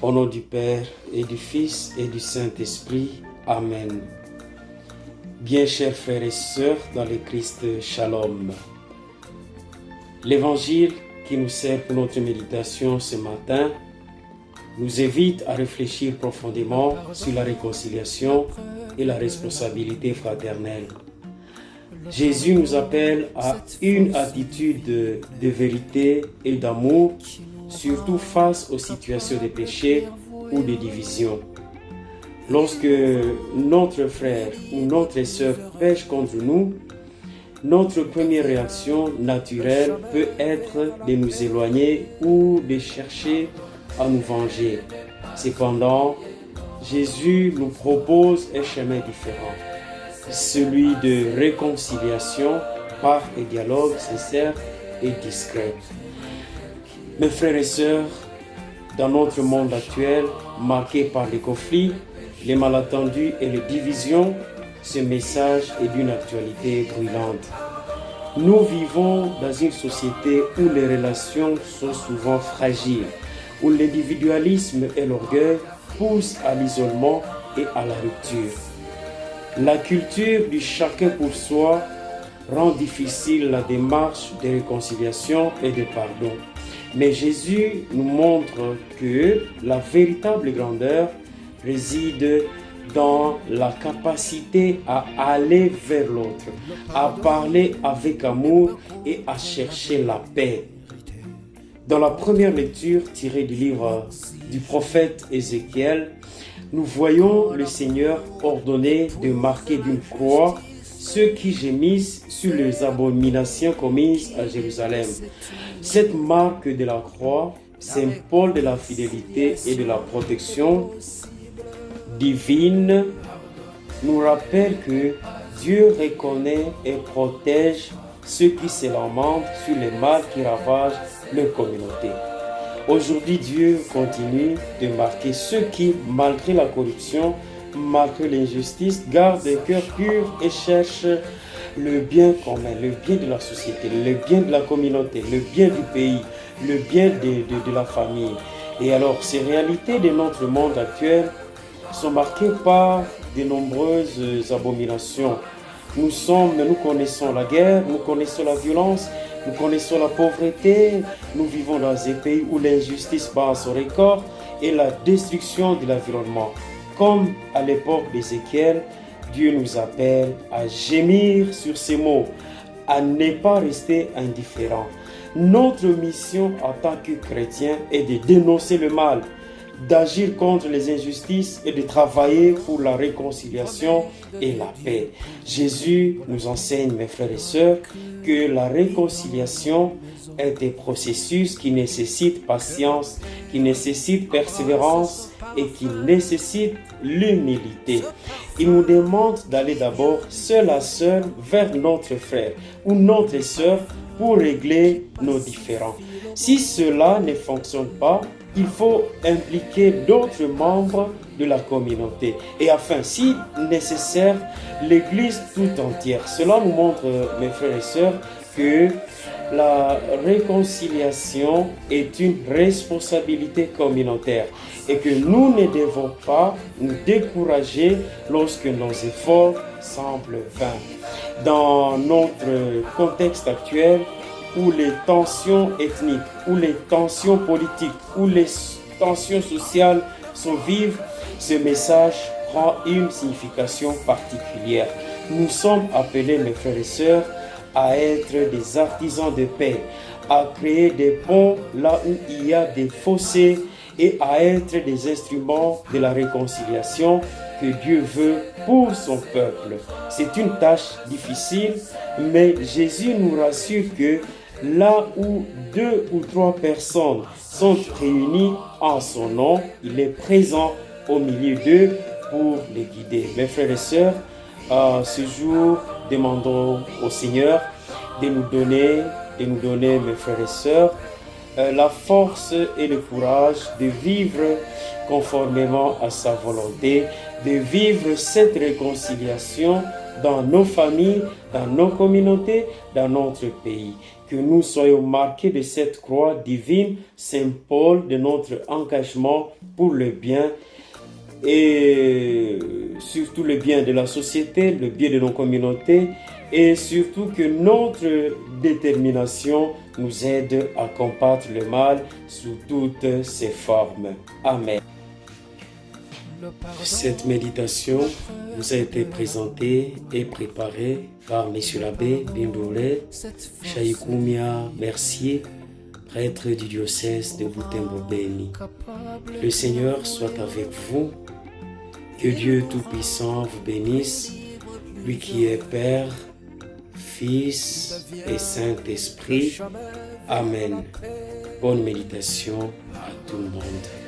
Au nom du Père et du Fils et du Saint-Esprit. Amen. Bien chers frères et sœurs dans le Christ, Shalom. L'Évangile qui nous sert pour notre méditation ce matin nous invite à réfléchir profondément sur la réconciliation et la responsabilité fraternelle. Jésus nous appelle à une attitude de vérité et d'amour, surtout face aux situations de péché ou de division. Lorsque notre frère ou notre sœur pêche contre nous, notre première réaction naturelle peut être de nous éloigner ou de chercher à nous venger. Cependant, Jésus nous propose un chemin différent, celui de réconciliation par un dialogue sincère et discret. Mes frères et sœurs, dans notre monde actuel, marqué par les conflits, les malentendus et les divisions, ce message est d'une actualité brûlante. Nous vivons dans une société où les relations sont souvent fragiles, où l'individualisme et l'orgueil poussent à l'isolement et à la rupture. La culture du chacun pour soi rend difficile la démarche de réconciliation et de pardon. Mais Jésus nous montre que la véritable grandeur réside dans la capacité à aller vers l'autre, à parler avec amour et à chercher la paix. Dans la première lecture tirée du livre du prophète Ézéchiel, nous voyons le Seigneur ordonner de marquer d'une croix ceux qui gémissent sur les abominations commises à Jérusalem. Cette marque de la croix, symbole de la fidélité et de la protection divine, nous rappelle que Dieu reconnaît et protège ceux qui se lamentent sur les mal qui ravagent leur communauté. Aujourd'hui, Dieu continue de marquer ceux qui, malgré la corruption, malgré l'injustice, gardent un cœur pur et cherchent le bien commun, le bien de la société, le bien de la communauté, le bien du pays, le bien de la famille. Et alors, ces réalités de notre monde actuel sont marquées par de nombreuses abominations. Nous connaissons la guerre, nous connaissons la violence, nous connaissons la pauvreté, nous vivons dans un pays où l'injustice bat son record et la destruction de l'environnement. Comme à l'époque d'Ézéchiel, Dieu nous appelle à gémir sur ces mots, à ne pas rester indifférents. Notre mission en tant que chrétiens est de dénoncer le mal, d'agir contre les injustices et de travailler pour la réconciliation et la paix. Jésus nous enseigne, mes frères et sœurs, que la réconciliation est un processus qui nécessite patience, qui nécessite persévérance et qui nécessite l'humilité. Il nous demande d'aller d'abord seul à seul vers notre frère ou notre sœur pour régler nos différends. Si cela ne fonctionne pas, il faut impliquer d'autres membres de la communauté et enfin, si nécessaire, l'Église tout entière. Cela nous montre, mes frères et sœurs, que la réconciliation est une responsabilité communautaire et que nous ne devons pas nous décourager lorsque nos efforts semblent vains. Dans notre contexte actuel, où les tensions ethniques, où les tensions politiques, où les tensions sociales sont vives, ce message prend une signification particulière. Nous sommes appelés, mes frères et sœurs, à être des artisans de paix, à créer des ponts là où il y a des fossés et à être des instruments de la réconciliation que Dieu veut pour son peuple. C'est une tâche difficile, mais Jésus nous rassure que là où 2 ou 3 personnes sont réunies en son nom, il est présent au milieu d'eux pour les guider. Mes frères et sœurs, ce jour, demandons au Seigneur de nous donner, mes frères et sœurs, la force et le courage de vivre conformément à sa volonté, de vivre cette réconciliation dans nos familles, dans nos communautés, dans notre pays. Que nous soyons marqués de cette croix divine, symbole de notre engagement pour le bien et surtout le bien de la société, le bien de nos communautés et surtout que notre détermination nous aide à combattre le mal sous toutes ses formes. Amen. Cette méditation vous a été présentée et préparée par M. l'abbé Bindoulé Chaïkoumia Mercier, prêtre du diocèse de Butembo-Beni. Le Seigneur soit avec vous. Que Dieu Tout-Puissant vous bénisse, lui qui est Père, Fils et Saint-Esprit. Amen. Bonne méditation à tout le monde.